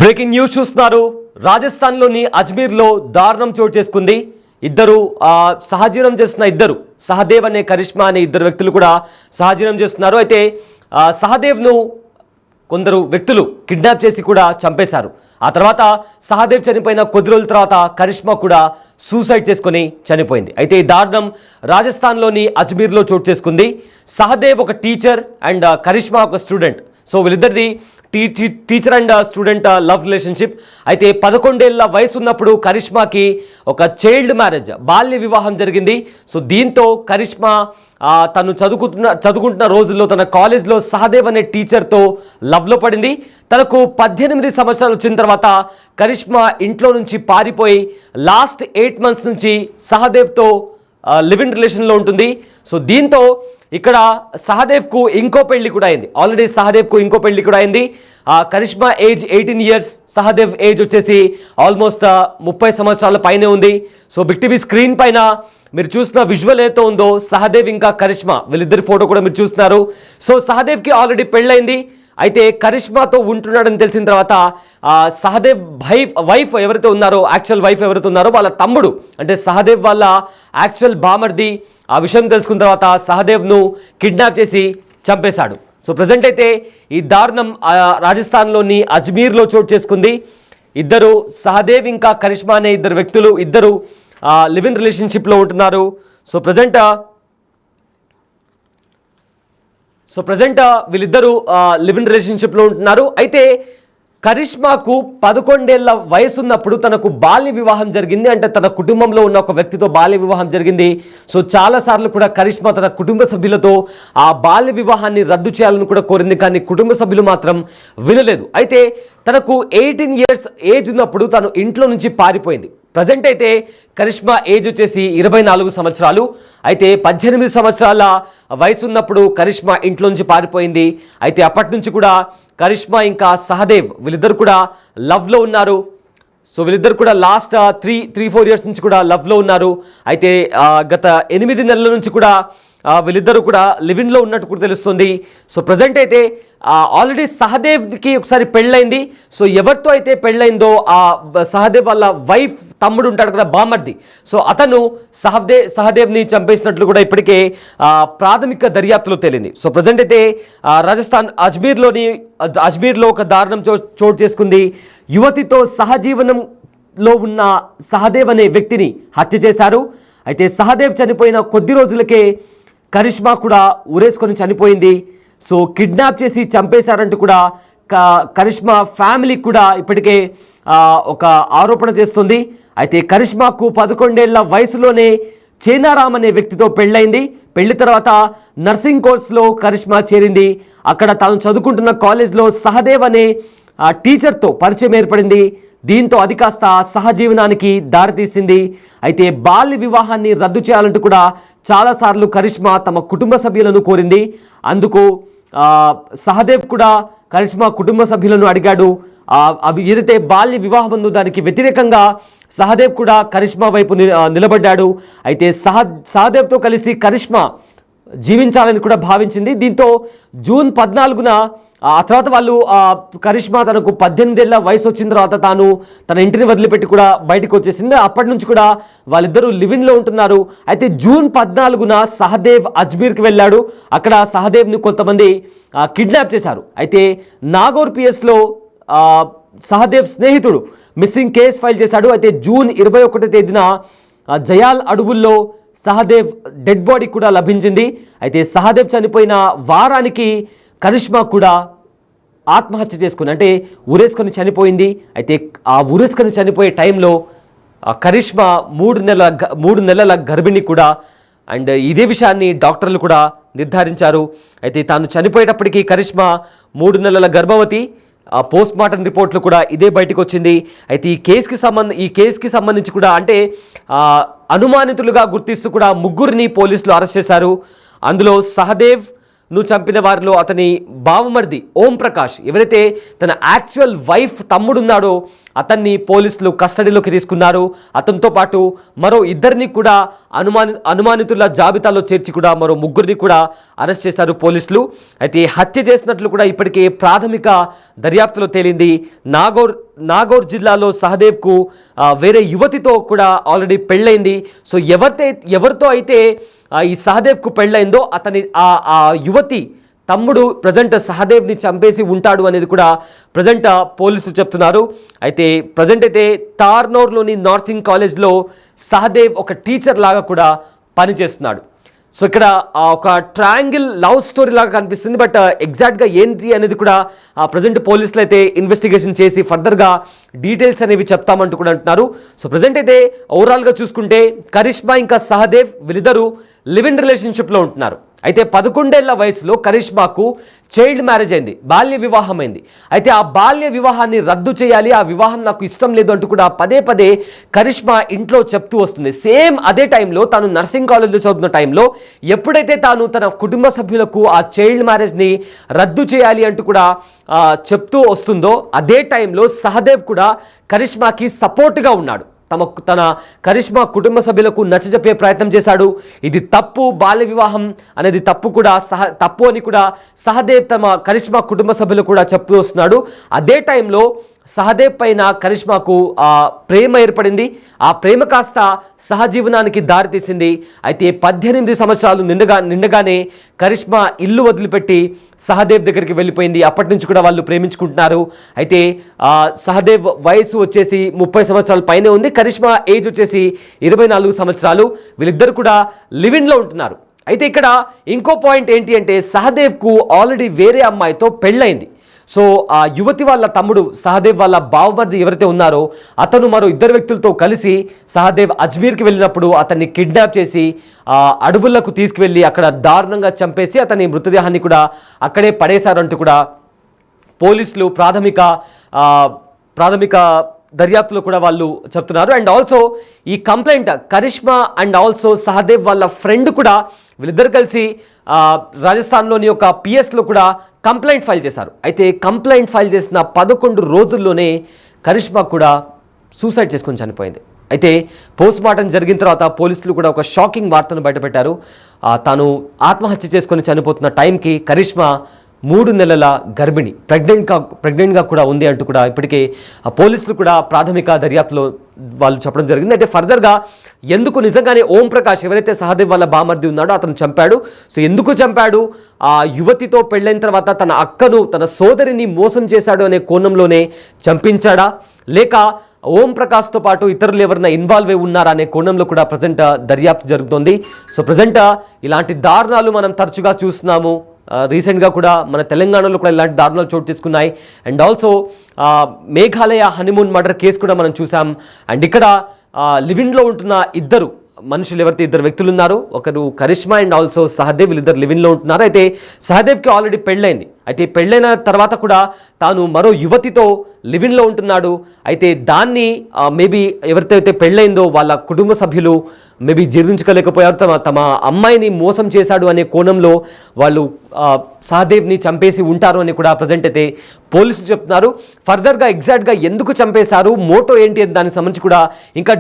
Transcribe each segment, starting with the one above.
Breaking news చూస్తున్నారు. రాజస్థాన్లోని అజ్మీర్లో దారుణం చోటు చేసుకుంది. ఇద్దరు సహజీవనం చేస్తున్న ఇద్దరు సహదేవ్ అనే కరిష్మా అనే ఇద్దరు వ్యక్తులు కూడా సహజీవనం చేస్తున్నారు. అయితే సహదేవ్ను కొందరు వ్యక్తులు కిడ్నాప్ చేసి కూడా చంపేశారు. ఆ తర్వాత సహదేవ్ చనిపోయిన కొద్ది రోజుల తర్వాత కరిష్మా కూడా సూసైడ్ చేసుకొని చనిపోయింది. అయితే ఈ దారుణం రాజస్థాన్లోని అజ్మీర్లో చోటు చేసుకుంది. సహదేవ్ ఒక టీచర్ అండ్ కరిష్మా ఒక స్టూడెంట్. సో వీళ్ళిద్దరిది teacher and student love relationship. అయితే 11 ఏళ్ల వయసు ఉన్నప్పుడు కరిష్మాకి ఒక చైల్డ్ మ్యారేజ్ బాల్య వివాహం జరిగింది. సో దీంతో కరిష్మా తను చదువుకుంటున్న రోజుల్లో తన కాలేజ్లో సహదేవ్ అనే టీచర్తో లవ్లో పడింది. తనకు 18 సంవత్సరాలు వచ్చిన తర్వాత కరిష్మా ఇంట్లో నుంచి పారిపోయి లాస్ట్ 8 months నుంచి సహదేవ్తో లివ్ ఇన్ రిలేషన్లో ఉంటుంది. సో దీంతో ఇక్కడ సహదేవ్కు ఇంకో పెళ్లి కూడా అయింది. ఆల్రెడీ సహదేవ్కు ఇంకో పెళ్లి కూడా అయింది. Karishma age 18 years, Sahadev age వచ్చేసి ఆల్మోస్ట్ 30 సంవత్సరాల పైనే ఉంది. సో బిగ్ టీవీ స్క్రీన్ పైన మీరు చూసిన విజువల్ ఏతో ఉందో సహదేవ్ ఇంకా కరిష్మా వీళ్ళిద్దరి ఫోటో కూడా మీరు చూస్తున్నారు. సో సహదేవ్కి ఆల్రెడీ పెళ్ళైంది. అయితే కరిష్మాతో ఉంటున్నాడని తెలిసిన తర్వాత సహదేవ్ వైఫ్ ఎవరైతే ఉన్నారో, యాక్చువల్ వైఫ్ ఎవరైతే ఉన్నారో వాళ్ళ తమ్ముడు అంటే సహదేవ్ వాళ్ళ యాక్చువల్ బామర్ది ఆ విషయం తెలుసుకున్న తర్వాత సహదేవ్ను కిడ్నాప్ చేసి చంపేశాడు. సో ప్రజెంట్ అయితే ఈ దారుణం రాజస్థాన్లోని అజ్మీర్లో చోటు చేసుకుంది. ఇద్దరు సహదేవ్ ఇంకా కరిష్మా అనే ఇద్దరు వ్యక్తులు ఇద్దరు లివ్ ఇన్ రిలేషన్షిప్లో ఉంటున్నారు. సో ప్రజెంట్ వీళ్ళిద్దరూ లివ్ ఇన్ రిలేషన్షిప్లో ఉంటున్నారు. అయితే కరిష్మాకు 11 ఏళ్ల వయసు ఉన్నప్పుడు తనకు బాల్య వివాహం జరిగింది. అంటే తన కుటుంబంలో ఉన్న ఒక వ్యక్తితో బాల్య వివాహం జరిగింది. సో చాలాసార్లు కూడా కరిష్మా తన కుటుంబ సభ్యులతో ఆ బాల్య వివాహాన్ని రద్దు చేయాలని కూడా కోరింది, కానీ కుటుంబ సభ్యులు మాత్రం వినలేదు. అయితే తనకు 18 years ఏజ్ ఉన్నప్పుడు తను ఇంట్లో నుంచి పారిపోయింది. ప్రజెంట్ అయితే కరిష్మా ఏజ్ వచ్చేసి 24 సంవత్సరాలు. అయితే 18 సంవత్సరాల వయసు ఉన్నప్పుడు కరిష్మా ఇంట్లో నుంచి పారిపోయింది. అయితే అప్పటి నుంచి కూడా కరిష్మా ఇంకా సహదేవ్ వీళ్ళిద్దరు కూడా లవ్లో ఉన్నారు. సో వీళ్ళిద్దరు కూడా లాస్ట్ 3-4 years నుంచి కూడా లవ్లో ఉన్నారు. అయితే గత 8 నెలల నుంచి కూడా వీళ్ళిద్దరూ కూడా లివిన్లో ఉన్నట్టు కూడా తెలుస్తుంది. సో ప్రజెంట్ అయితే ఆల్రెడీ సహదేవ్కి ఒకసారి పెళ్ళైంది. సో ఎవరితో అయితే పెళ్ళైందో ఆ సహదేవ్ వాళ్ళ వైఫ్ తమ్ముడు ఉంటాడు కదా, బామర్ది, సో అతను సహదేవ్ని చంపేసినట్లు కూడా ఇప్పటికే ప్రాథమిక దర్యాప్తులో తేలింది. సో ప్రజెంట్ అయితే రాజస్థాన్ అజ్మీర్లో ఒక దారుణం చోటు చేసుకుంది. యువతితో సహజీవనంలో ఉన్న సహదేవ్ అనే వ్యక్తిని హత్య చేశారు. అయితే సహదేవ్ చనిపోయిన కొద్ది రోజులకే కరిష్మా కూడా ఉరేసుకొని చనిపోయింది. సో కిడ్నాప్ చేసి చంపేశారంటూ కూడా కరిష్మా ఫ్యామిలీ కూడా ఇప్పటికే ఒక ఆరోపణ చేస్తుంది. అయితే కరిష్మాకు 11 ఏళ్ల వయసులోనే చేనారామ్ అనే వ్యక్తితో పెళ్ళైంది. పెళ్లి తర్వాత నర్సింగ్ కోర్స్లో కరిష్మా చేరింది. అక్కడ తాను చదువుకుంటున్న కాలేజ్లో సహదేవ్ అనే టీచర్తో పరిచయం ఏర్పడింది. దీంతో అది కాస్త సహజీవనానికి దారితీసింది. అయితే బాల్య వివాహాన్ని రద్దు చేయాలంటూ కూడా చాలాసార్లు కరిష్మా తమ కుటుంబ సభ్యులను కోరింది. అందుకు సహదేవ్ కూడా కరిష్మా కుటుంబ సభ్యులను అడిగాడు. అవి ఏదైతే బాల్య వివాహం ఉందో దానికి వ్యతిరేకంగా సహదేవ్ కూడా కరిష్మా వైపు నిలబడ్డాడు. అయితే సహదేవ్తో కలిసి కరిష్మా జీవించాలని కూడా భావించింది. దీంతో జూన్ 14న ఆ తర్వాత వాళ్ళు కరిష్మా తనకు 18 ఏళ్ల వయసు వచ్చిన తర్వాత తాను తన ఇంటిని వదిలిపెట్టి కూడా బయటకు వచ్చేసింది. అప్పటి నుంచి కూడా వాళ్ళిద్దరూ లివిన్లో ఉంటున్నారు. అయితే జూన్ 14న సహదేవ్ అజ్మీర్కి వెళ్ళాడు. అక్కడ సహదేవ్ని కొంతమంది కిడ్నాప్ చేశారు. అయితే నాగోర్ పిఎస్లో సహదేవ్ స్నేహితుడు మిస్సింగ్ కేసు ఫైల్ చేశాడు. అయితే జూన్ 21వ తేదీన జయాల్ అడవుల్లో సహదేవ్ డెడ్ బాడీ కూడా లభించింది. అయితే సహదేవ్ చనిపోయిన వారానికి కరిష్మా కూడా ఆత్మహత్య చేసుకుంది, అంటే ఉరేసుకొని చనిపోయింది. అయితే ఆ ఉరేసుకొని చనిపోయే టైంలో కరిష్మా 3 నెలల గర్భిణి కూడా. అండ్ ఇదే విషయాన్ని డాక్టర్లు కూడా నిర్ధారించారు. అయితే తాను చనిపోయేటప్పటికీ కరిష్మా 3 నెలల గర్భవతి. పోస్ట్ మార్టం రిపోర్ట్లు కూడా ఇదే బయటకు వచ్చింది. అయితే ఈ కేసుకి సంబంధించి కూడా అంటే అనుమానితులుగా గుర్తిస్తూ కూడా 3 పోలీసులు అరెస్ట్ చేశారు. అందులో సహదేవ్ను చంపిన వారిలో అతని బావమర్ది ఓం ప్రకాష్, ఎవరైతే తన యాక్చువల్ వైఫ్ తమ్ముడున్నాడో అతన్ని పోలీసులు కస్టడీలోకి తీసుకున్నారు. అతనితో పాటు మరో ఇద్దరిని కూడా అనుమానితుల జాబితాలో చేర్చి కూడా మరో ముగ్గురిని కూడా అరెస్ట్ చేశారు పోలీసులు. అయితే హత్య చేసినట్లు కూడా ఇప్పటికే ప్రాథమిక దర్యాప్తులో తేలింది. నాగౌర్ జిల్లాలో సహదేవ్కు వేరే యువతితో కూడా ఆల్రెడీ పెళ్ళైంది. సో ఎవరితో అయితే ఈ సహదేవ్కు పెళ్ళైందో ఆ యువతి తమ్ముడు ప్రజెంట్ సహదేవ్ని చంపేసి ఉంటాడు అనేది కూడా ప్రజెంట్ పోలీసులు చెప్తున్నారు. అయితే ప్రజెంట్ అయితే తార్నూర్లోని నర్సింగ్ కాలేజ్లో సహదేవ్ ఒక టీచర్ లాగా కూడా పనిచేస్తున్నాడు. సో ఇక్కడ ఒక ట్రయాంగిల్ లవ్ స్టోరీ లాగా కనిపిస్తుంది. బట్ ఎగ్జాక్ట్గా ఏంటి అనేది కూడా ప్రజెంట్ పోలీసులు అయితే ఇన్వెస్టిగేషన్ చేసి ఫర్దర్గా డీటెయిల్స్ అనేవి చెప్తామంటూ కూడా అంటున్నారు. సో ప్రజెంట్ అయితే ఓవరాల్గా చూసుకుంటే కరిష్మా ఇంకా సహదేవ్ వీళ్ళిద్దరూ లివ్ ఇన్ రిలేషన్షిప్లో ఉంటున్నారు. అయితే 11 ఏళ్ల వయసులో కరిష్మాకు చైల్డ్ మ్యారేజ్ అయింది, బాల్య వివాహం అయింది. అయితే ఆ బాల్య వివాహాన్ని రద్దు చేయాలి, ఆ వివాహం నాకు ఇష్టం లేదు అంటూ కూడా పదే పదే కరిష్మా ఇంట్లో చెప్తూ వస్తుంది. సేమ్ అదే టైంలో తాను నర్సింగ్ కాలేజ్లో చదువుతున్న టైంలో ఎప్పుడైతే తాను తన కుటుంబ సభ్యులకు ఆ చైల్డ్ మ్యారేజ్ని రద్దు చేయాలి అంటూ కూడా చెప్తూ వస్తుందో అదే టైంలో సహదేవ్ కూడా కరిష్మాకి సపోర్ట్గా ఉన్నాడు. తన కరిష్మా కుటుంబ సభ్యులకు నచ్చజెప్పే ప్రయత్నం చేశాడు. ఇది తప్పు, బాల్య వివాహం అనేది తప్పు అని కూడా సహదేవ్ తమ కరిష్మా కుటుంబ సభ్యులు కూడా చెప్తూ వస్తున్నాడు. అదే టైంలో సహదేవ్ పైన కరిష్మాకు ప్రేమ ఏర్పడింది. ఆ ప్రేమ కాస్త సహజీవనానికి దారితీసింది. అయితే 18 సంవత్సరాలు నిండగానే కరిష్మా ఇల్లు వదిలిపెట్టి సహదేవ్ దగ్గరికి వెళ్ళిపోయింది. అప్పటి నుంచి కూడా వాళ్ళు ప్రేమించుకుంటున్నారు. అయితే సహదేవ్ వయసు వచ్చేసి 30 సంవత్సరాల పైనే ఉంది. కరిష్మా ఏజ్ వచ్చేసి 24 సంవత్సరాలు. వీళ్ళిద్దరు కూడా లివ్ ఇన్లో ఉంటున్నారు. అయితే ఇక్కడ ఇంకో పాయింట్ ఏంటి అంటే సహదేవ్కు ఆల్రెడీ వేరే అమ్మాయితో పెళ్ళైంది. సో ఆ యువతి వాళ్ళ తమ్ముడు సహదేవ్ వాళ్ళ బావమరిది ఎవరైతే ఉన్నారో అతను మరో 2 వ్యక్తులతో కలిసి సహదేవ్ అజ్మీర్కి వెళ్ళినప్పుడు అతన్ని కిడ్నాప్ చేసి అడవులకు తీసుకువెళ్ళి అక్కడ దారుణంగా చంపేసి అతని మృతదేహాన్ని కూడా అక్కడే పడేశారంటూ కూడా పోలీసులు ప్రాథమిక దర్యాప్తులో కూడా వాళ్ళు చెప్తున్నారు. అండ్ ఆల్సో ఈ complaint Karishma and also Sahadev వాళ్ళ ఫ్రెండ్ కూడా వీళ్ళిద్దరు కలిసి రాజస్థాన్లోని ఒక పిఎస్లో కూడా కంప్లైంట్ ఫైల్ చేశారు. అయితే కంప్లైంట్ ఫైల్ చేసిన 11 రోజుల్లోనే కరిష్మా కూడా సూసైడ్ చేసుకొని చనిపోయింది. అయితే పోస్ట్ మార్టం జరిగిన తర్వాత పోలీసులు కూడా ఒక షాకింగ్ వార్తను బయటపెట్టారు. తాను ఆత్మహత్య చేసుకొని చనిపోతున్న టైంకి కరిష్మా 3 నెలల గర్భిణి, ప్రెగ్నెంట్గా కూడా ఉంది అంటూ కూడా ఇప్పటికే పోలీసులు కూడా ప్రాథమిక దర్యాప్తులో వాళ్ళు చెప్పడం జరిగింది. అయితే ఫర్దర్గా ఎందుకు నిజంగానే ఓం ప్రకాష్ ఎవరైతే సహదేవ్ వాళ్ళ బామర్ది ఉన్నాడో అతను చంపాడు. సో ఎందుకు చంపాడు, ఆ యువతితో పెళ్ళైన తర్వాత తన అక్కను తన సోదరిని మోసం చేశాడు అనే కోణంలోనే చంపించాడా, లేక ఓం ప్రకాష్తో పాటు ఇతరులు ఎవరైనా ఇన్వాల్వ్ అయి ఉన్నారా అనే కోణంలో కూడా ప్రజెంట్ దర్యాప్తు జరుగుతోంది. సో ప్రజెంట్ ఇలాంటి దారుణాలు మనం తరచుగా చూస్తున్నాము. రీసెంట్గా కూడా మన తెలంగాణలో కూడా ఇలాంటి దారుణాలు చోటు తీసుకున్నాయి. And also Meghalaya honeymoon murder case కూడా మనం చూసాం. అండ్ ఇక్కడ లివ్ ఇన్లో ఉంటున్న ఇద్దరు మనుషులు ఎవరైతే 2 వ్యక్తులు ఉన్నారో ఒకరు కరిష్మా అండ్ ఆల్సో సహదేవ్, వీళ్ళిద్దరు లివ్ ఇన్లో ఉంటున్నారు. అయితే సహదేవ్కి ఆల్రెడీ పెళ్ళైంది. అయితే పెళ్ళైన తర్వాత కూడా తాను మరో యువతితో లివ్ ఇన్లో ఉంటున్నాడు. అయితే దాన్ని మేబీ ఎవరితో అయితే పెళ్ళైందో వాళ్ళ కుటుంబ సభ్యులు మేబీ జీర్ణించుకోలేకపోయారు. తమ అమ్మాయిని మోసం చేశాడు అనే కోణంలో వాళ్ళు సహదేవ్ని చంపేసి ఉంటారు అని కూడా ప్రజెంట్ అయితే పోలీసులు చెప్తున్నారు. ఫర్దర్గా ఎగ్జాక్ట్గా ఎందుకు చంపేశారు, మోటో ఏంటి అని దానికి సంబంధించి కూడా ఇంకా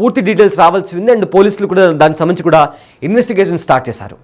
పూర్తి డీటెయిల్స్ రావాల్సి ఉంది. అండ్ పోలీసులు కూడా దానికి సంబంధించి కూడా ఇన్వెస్టిగేషన్ స్టార్ట్ చేశారు.